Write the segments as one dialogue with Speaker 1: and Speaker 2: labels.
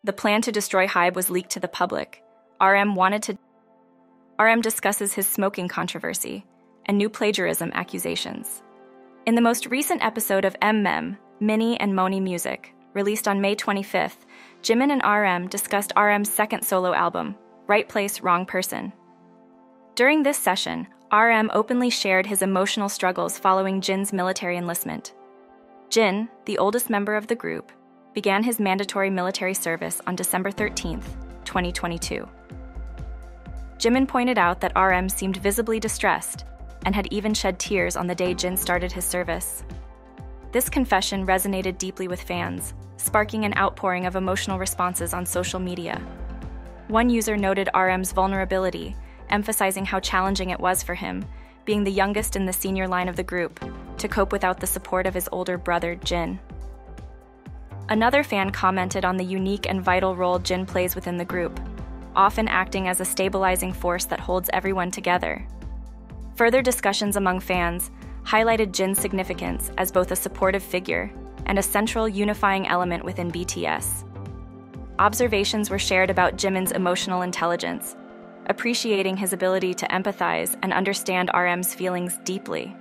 Speaker 1: The plan to destroy HYBE was leaked to the public. RM discusses his smoking controversy and new plagiarism accusations. In the most recent episode of Mini and Moni Music, released on May 25th, Jimin and RM discussed RM's second solo album, Right Place, Wrong Person. During this session, RM openly shared his emotional struggles following Jin's military enlistment. Jin, the oldest member of the group, began his mandatory military service on December 13, 2022. Jimin pointed out that RM seemed visibly distressed and had even shed tears on the day Jin started his service. This confession resonated deeply with fans, sparking an outpouring of emotional responses on social media. One user noted RM's vulnerability, emphasizing how challenging it was for him, being the youngest in the senior line of the group, to cope without the support of his older brother, Jin. Another fan commented on the unique and vital role Jin plays within the group, often acting as a stabilizing force that holds everyone together. Further discussions among fans highlighted Jin's significance as both a supportive figure and a central unifying element within BTS. Observations were shared about Jimin's emotional intelligence, appreciating his ability to empathize and understand RM's feelings deeply.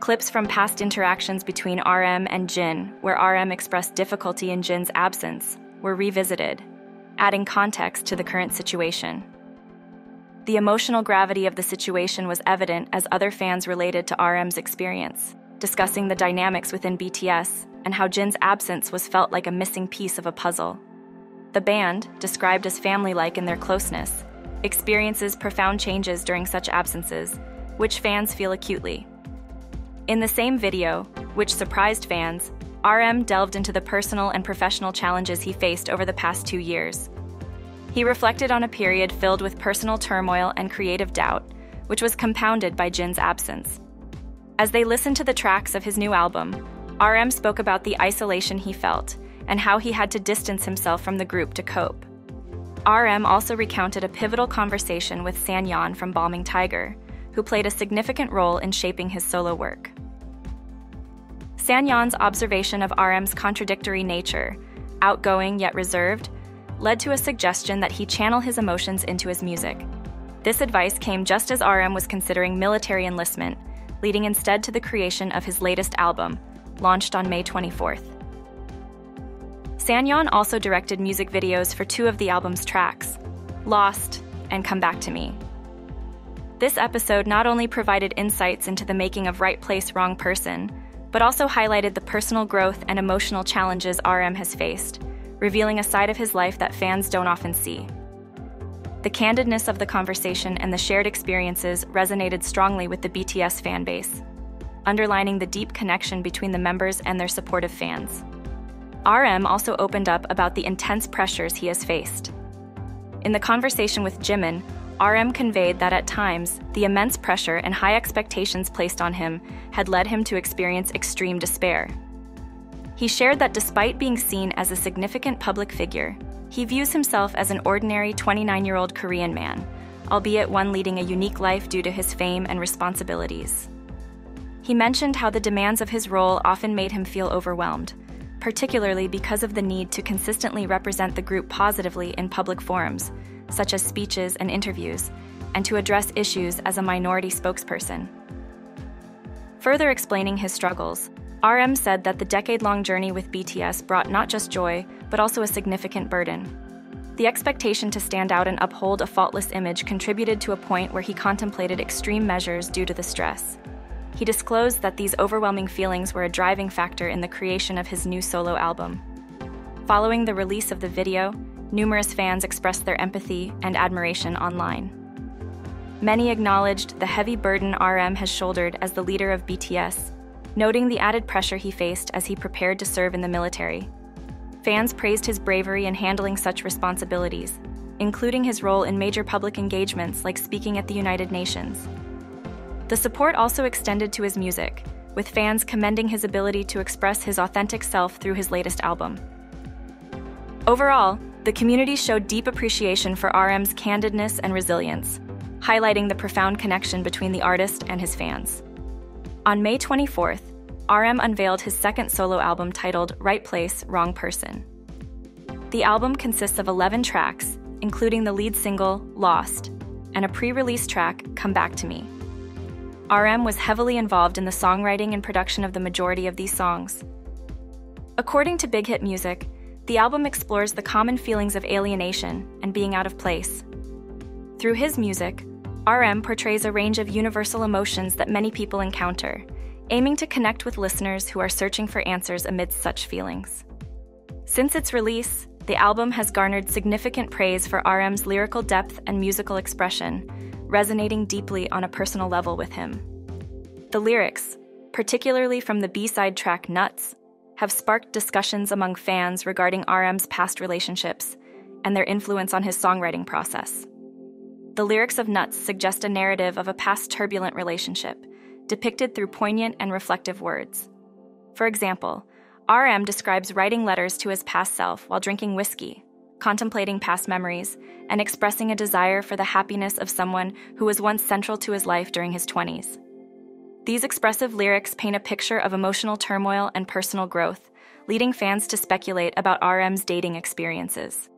Speaker 1: Clips from past interactions between RM and Jin, where RM expressed difficulty in Jin's absence, were revisited, adding context to the current situation. The emotional gravity of the situation was evident as other fans related to RM's experience, discussing the dynamics within BTS and how Jin's absence was felt like a missing piece of a puzzle. The band, described as family-like in their closeness, experiences profound changes during such absences, which fans feel acutely. In the same video, which surprised fans, RM delved into the personal and professional challenges he faced over the past 2 years. He reflected on a period filled with personal turmoil and creative doubt, which was compounded by Jin's absence. As they listened to the tracks of his new album, RM spoke about the isolation he felt and how he had to distance himself from the group to cope. RM also recounted a pivotal conversation with Sanyeon from Balming Tiger, who played a significant role in shaping his solo work. Sanyeon's observation of RM's contradictory nature, outgoing yet reserved, led to a suggestion that he channel his emotions into his music. This advice came just as RM was considering military enlistment, leading instead to the creation of his latest album, launched on May 24th. Sanyeon also directed music videos for 2 of the album's tracks, Lost and Come Back to Me. This episode not only provided insights into the making of Right Place, Wrong Person, but also highlighted the personal growth and emotional challenges RM has faced, revealing a side of his life that fans don't often see. The candidness of the conversation and the shared experiences resonated strongly with the BTS fanbase, underlining the deep connection between the members and their supportive fans. RM also opened up about the intense pressures he has faced. In the conversation with Jimin, RM conveyed that at times, the immense pressure and high expectations placed on him had led him to experience extreme despair. He shared that despite being seen as a significant public figure, he views himself as an ordinary 29-year-old Korean man, albeit one leading a unique life due to his fame and responsibilities. He mentioned how the demands of his role often made him feel overwhelmed, particularly because of the need to consistently represent the group positively in public forums, such as speeches and interviews, and to address issues as a minority spokesperson. Further explaining his struggles, RM said that the decade-long journey with BTS brought not just joy, but also a significant burden. The expectation to stand out and uphold a faultless image contributed to a point where he contemplated extreme measures due to the stress. He disclosed that these overwhelming feelings were a driving factor in the creation of his new solo album. Following the release of the video, numerous fans expressed their empathy and admiration online. Many acknowledged the heavy burden RM has shouldered as the leader of BTS, noting the added pressure he faced as he prepared to serve in the military. Fans praised his bravery in handling such responsibilities, including his role in major public engagements like speaking at the United Nations. The support also extended to his music, with fans commending his ability to express his authentic self through his latest album. Overall, the community showed deep appreciation for RM's candidness and resilience, highlighting the profound connection between the artist and his fans. On May 24th, RM unveiled his second solo album titled Right Place, Wrong Person. The album consists of 11 tracks, including the lead single, Lost, and a pre-release track, Come Back to Me. RM was heavily involved in the songwriting and production of the majority of these songs. According to Big Hit Music, the album explores the common feelings of alienation and being out of place. Through his music, RM portrays a range of universal emotions that many people encounter, aiming to connect with listeners who are searching for answers amidst such feelings. Since its release, the album has garnered significant praise for RM's lyrical depth and musical expression, resonating deeply on a personal level with him. The lyrics, particularly from the B-side track Nuts, have sparked discussions among fans regarding RM's past relationships and their influence on his songwriting process. The lyrics of Nuts suggest a narrative of a past turbulent relationship, depicted through poignant and reflective words. For example, RM describes writing letters to his past self while drinking whiskey, contemplating past memories, and expressing a desire for the happiness of someone who was once central to his life during his 20s. These expressive lyrics paint a picture of emotional turmoil and personal growth, leading fans to speculate about RM's dating experiences.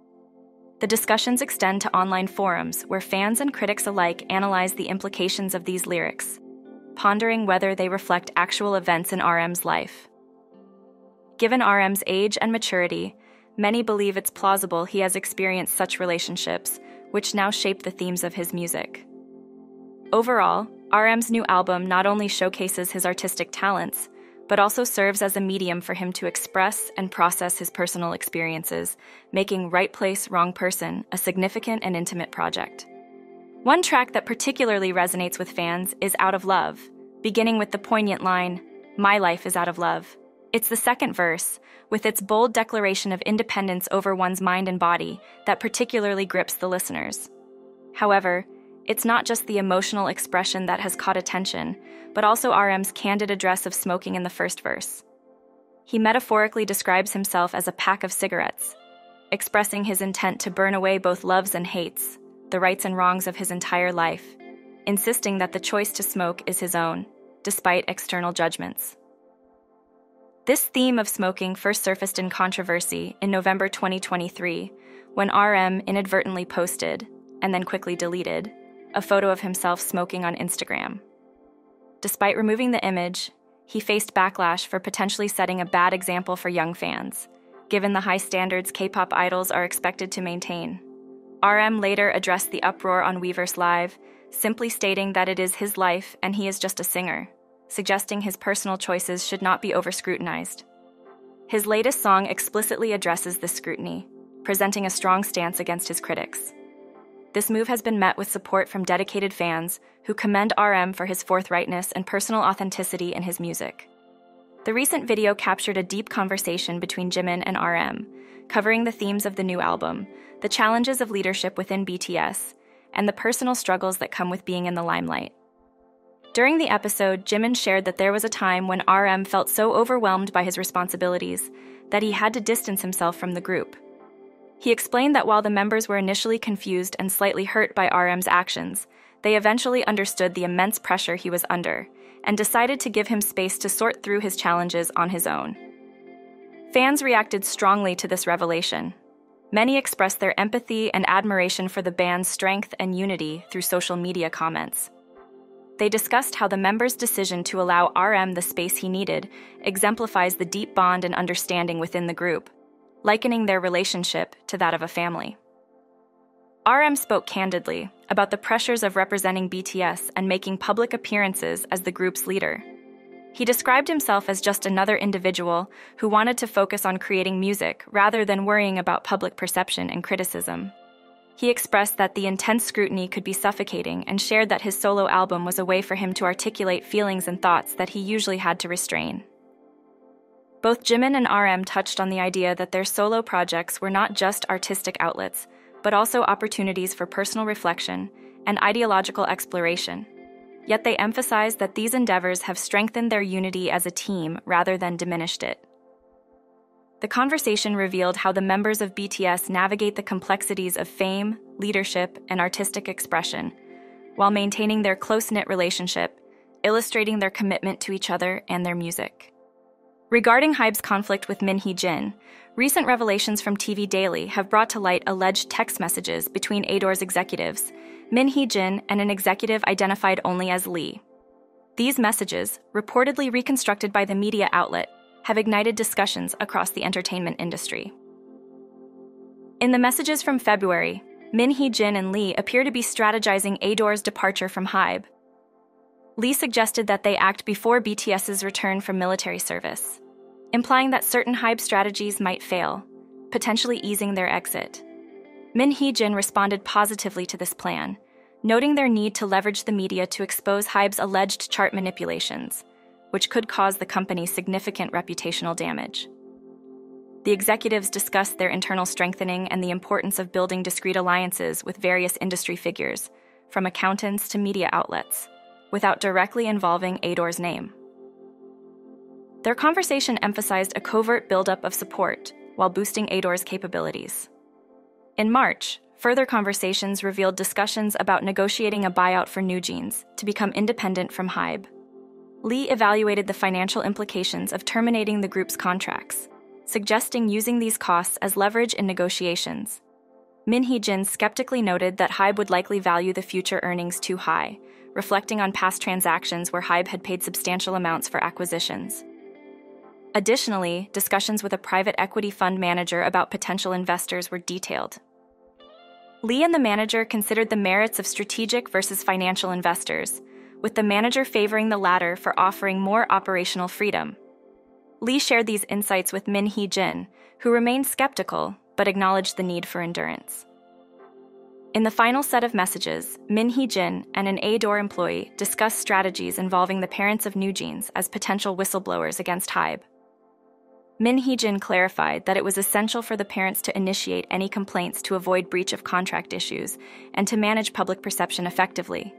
Speaker 1: The discussions extend to online forums where fans and critics alike analyze the implications of these lyrics, pondering whether they reflect actual events in RM's life. Given RM's age and maturity, many believe it's plausible he has experienced such relationships, which now shape the themes of his music. Overall, RM's new album not only showcases his artistic talents, but also serves as a medium for him to express and process his personal experiences, making Right Place, Wrong Person a significant and intimate project. One track that particularly resonates with fans is Out of Love, beginning with the poignant line, "My life is out of love." It's the second verse, with its bold declaration of independence over one's mind and body, that particularly grips the listeners. However, it's not just the emotional expression that has caught attention, but also RM's candid address of smoking in the first verse. He metaphorically describes himself as a pack of cigarettes, expressing his intent to burn away both loves and hates, the rights and wrongs of his entire life, insisting that the choice to smoke is his own, despite external judgments. This theme of smoking first surfaced in controversy in November 2023, when RM inadvertently posted, and then quickly deleted, a photo of himself smoking on Instagram. Despite removing the image, he faced backlash for potentially setting a bad example for young fans, given the high standards K-pop idols are expected to maintain. RM later addressed the uproar on Weverse Live, simply stating that it is his life and he is just a singer, suggesting his personal choices should not be over-scrutinized. His latest song explicitly addresses this scrutiny, presenting a strong stance against his critics. This move has been met with support from dedicated fans who commend RM for his forthrightness and personal authenticity in his music. The recent video captured a deep conversation between Jimin and RM, covering the themes of the new album, the challenges of leadership within BTS, and the personal struggles that come with being in the limelight. During the episode, Jimin shared that there was a time when RM felt so overwhelmed by his responsibilities that he had to distance himself from the group. He explained that while the members were initially confused and slightly hurt by RM's actions, they eventually understood the immense pressure he was under and decided to give him space to sort through his challenges on his own. Fans reacted strongly to this revelation. Many expressed their empathy and admiration for the band's strength and unity through social media comments. They discussed how the members' decision to allow RM the space he needed exemplifies the deep bond and understanding within the group, likening their relationship to that of a family. RM spoke candidly about the pressures of representing BTS and making public appearances as the group's leader. He described himself as just another individual who wanted to focus on creating music rather than worrying about public perception and criticism. He expressed that the intense scrutiny could be suffocating and shared that his solo album was a way for him to articulate feelings and thoughts that he usually had to restrain. Both Jimin and RM touched on the idea that their solo projects were not just artistic outlets, but also opportunities for personal reflection and ideological exploration. Yet they emphasized that these endeavors have strengthened their unity as a team rather than diminished it. The conversation revealed how the members of BTS navigate the complexities of fame, leadership, and artistic expression, while maintaining their close-knit relationship, illustrating their commitment to each other and their music. Regarding HYBE's conflict with Min Hee-jin, recent revelations from TV Daily have brought to light alleged text messages between Ador's executives, Min Hee-jin and an executive identified only as Lee. These messages, reportedly reconstructed by the media outlet, have ignited discussions across the entertainment industry. In the messages from February, Min Hee-jin and Lee appear to be strategizing Ador's departure from HYBE. Lee suggested that they act before BTS's return from military service, implying that certain HYBE strategies might fail, potentially easing their exit. Min Hee-jin responded positively to this plan, noting their need to leverage the media to expose HYBE's alleged chart manipulations, which could cause the company significant reputational damage. The executives discussed their internal strengthening and the importance of building discreet alliances with various industry figures, from accountants to media outlets, without directly involving Ador's name. Their conversation emphasized a covert buildup of support while boosting Ador's capabilities. In March, further conversations revealed discussions about negotiating a buyout for NewJeans to become independent from HYBE. Lee evaluated the financial implications of terminating the group's contracts, suggesting using these costs as leverage in negotiations. Min Hee-jin skeptically noted that HYBE would likely value the future earnings too high, reflecting on past transactions where HYBE had paid substantial amounts for acquisitions. Additionally, discussions with a private equity fund manager about potential investors were detailed. Lee and the manager considered the merits of strategic versus financial investors, with the manager favoring the latter for offering more operational freedom. Lee shared these insights with Min Hee-jin, who remained skeptical but acknowledged the need for endurance. In the final set of messages, Min Hee-jin and an Ador employee discussed strategies involving the parents of NewJeans as potential whistleblowers against HYBE. Min Hee-jin clarified that it was essential for the parents to initiate any complaints to avoid breach of contract issues and to manage public perception effectively.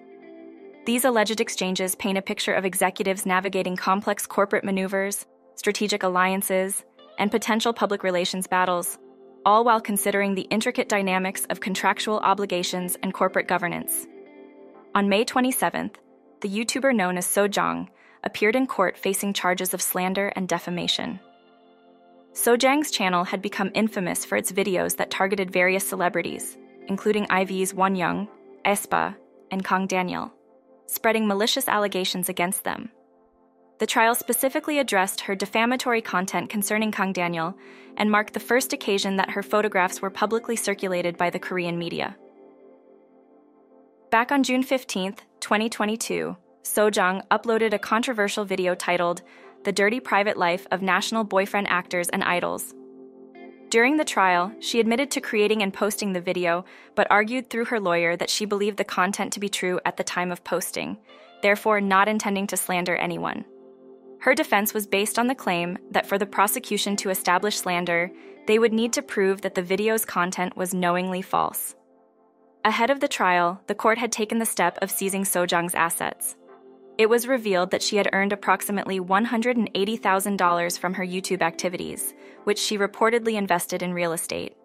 Speaker 1: These alleged exchanges paint a picture of executives navigating complex corporate maneuvers, strategic alliances, and potential public relations battles, all while considering the intricate dynamics of contractual obligations and corporate governance. On May 27th, the YouTuber known as Sojang appeared in court facing charges of slander and defamation. Sojang's channel had become infamous for its videos that targeted various celebrities, including IV's Wonyoung, aespa, and Kang Daniel, spreading malicious allegations against them. The trial specifically addressed her defamatory content concerning Kang Daniel and marked the first occasion that her photographs were publicly circulated by the Korean media. Back on June 15, 2022, Sojang uploaded a controversial video titled "The Dirty Private Life of National Boyfriend Actors and Idols." During the trial, she admitted to creating and posting the video, but argued through her lawyer that she believed the content to be true at the time of posting, therefore not intending to slander anyone. Her defense was based on the claim that for the prosecution to establish slander, they would need to prove that the video's content was knowingly false. Ahead of the trial, the court had taken the step of seizing Sojang's assets. It was revealed that she had earned approximately $180,000 from her YouTube activities, which she reportedly invested in real estate.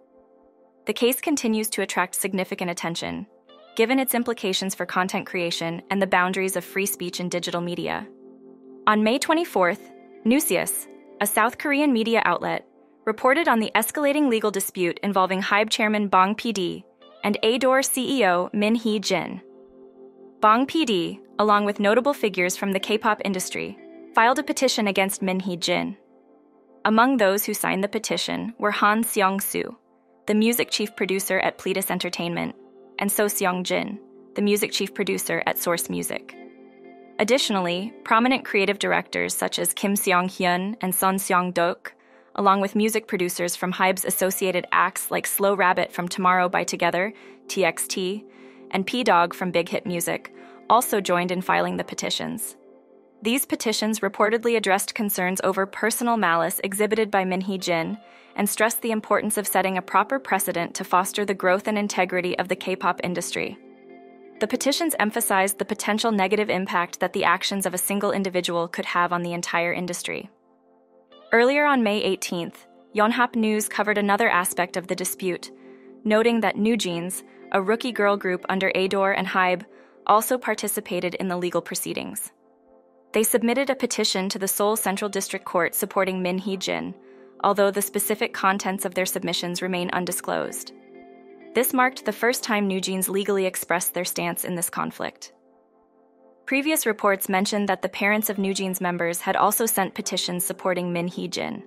Speaker 1: The case continues to attract significant attention, given its implications for content creation and the boundaries of free speech in digital media. On May 24th, Newsius, a South Korean media outlet, reported on the escalating legal dispute involving HYBE chairman Bong PD and Ador CEO Min Hee-jin. Bong PD, along with notable figures from the K-pop industry, filed a petition against Min Hee-jin. Among those who signed the petition were Han Seong-soo, the music chief producer at Pledis Entertainment, and So Seong-jin, the music chief producer at Source Music. Additionally, prominent creative directors such as Kim Seong-hyun and Son Seong-dok, along with music producers from HYBE's associated acts like Slow Rabbit from Tomorrow by Together, TXT, and P-Dog from Big Hit Music, also joined in filing the petitions. These petitions reportedly addressed concerns over personal malice exhibited by Min Hee-jin and stressed the importance of setting a proper precedent to foster the growth and integrity of the K-pop industry. The petitions emphasized the potential negative impact that the actions of a single individual could have on the entire industry. Earlier on May 18th, Yonhap News covered another aspect of the dispute, noting that NewJeans, a rookie girl group under Ador and HYBE, also participated in the legal proceedings. They submitted a petition to the Seoul Central District Court supporting Min Hee-jin, although the specific contents of their submissions remain undisclosed. This marked the first time NewJeans legally expressed their stance in this conflict. Previous reports mentioned that the parents of NewJeans members had also sent petitions supporting Min Hee-jin.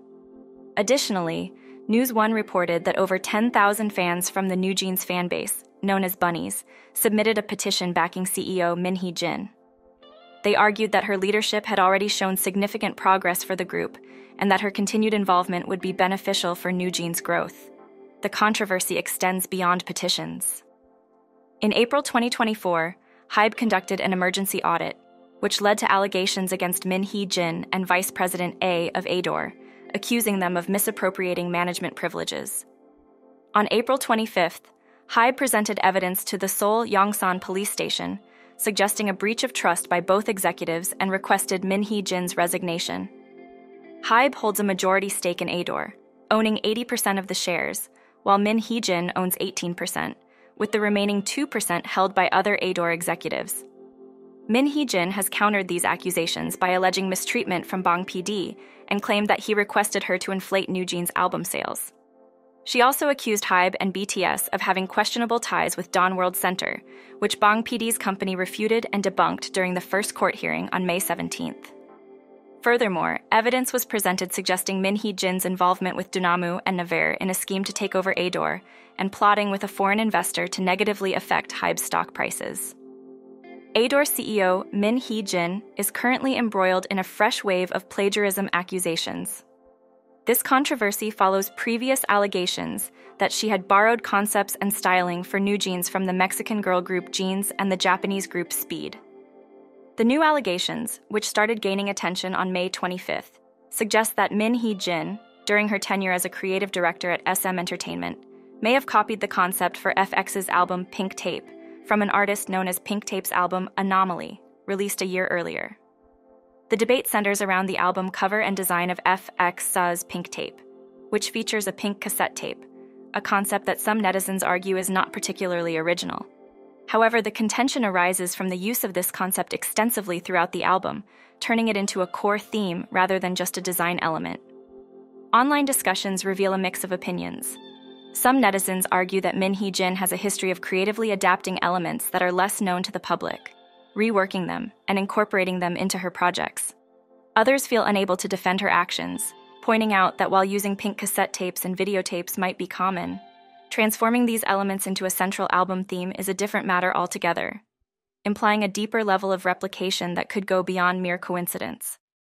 Speaker 1: Additionally, News One reported that over 10,000 fans from the NewJeans fanbase, known as Bunnies, submitted a petition backing CEO Min Hee-jin. They argued that her leadership had already shown significant progress for the group and that her continued involvement would be beneficial for NewJeans' growth. The controversy extends beyond petitions. In April 2024, HYBE conducted an emergency audit, which led to allegations against Min Hee-jin and Vice President A of ADOR, accusing them of misappropriating management privileges. On April 25th, HYBE presented evidence to the Seoul Yongsan police station, suggesting a breach of trust by both executives and requested Min Hee-jin's resignation. HYBE holds a majority stake in ADOR, owning 80% of the shares, while Min Hee-jin owns 18%, with the remaining 2% held by other ADOR executives. Min Hee-jin has countered these accusations by alleging mistreatment from Bang PD and claimed that he requested her to inflate NewJeans' album sales. She also accused HYBE and BTS of having questionable ties with Dawn World Center, which Bang PD's company refuted and debunked during the first court hearing on May 17th. Furthermore, evidence was presented suggesting Min Hee-jin's involvement with Dunamu and Naver in a scheme to take over ADOR and plotting with a foreign investor to negatively affect HYBE's stock prices. ADOR CEO Min Hee-jin is currently embroiled in a fresh wave of plagiarism accusations. This controversy follows previous allegations that she had borrowed concepts and styling for NewJeans from the Mexican girl group Jeans and the Japanese group Speed. The new allegations, which started gaining attention on May 25th, suggest that Min Hee-jin, during her tenure as a creative director at SM Entertainment, may have copied the concept for FX's album Pink Tape from an artist known as Pink Tape's album Anomaly, released a year earlier. The debate centers around the album cover and design of FX's Pink Tape, which features a pink cassette tape, a concept that some netizens argue is not particularly original. However, the contention arises from the use of this concept extensively throughout the album, turning it into a core theme rather than just a design element. Online discussions reveal a mix of opinions. Some netizens argue that Min Hee-jin has a history of creatively adapting elements that are less known to the public, reworking them, and incorporating them into her projects. Others feel unable to defend her actions, pointing out that while using pink cassette tapes and videotapes might be common, transforming these elements into a central album theme is a different matter altogether, implying a deeper level of replication that could go beyond mere coincidence.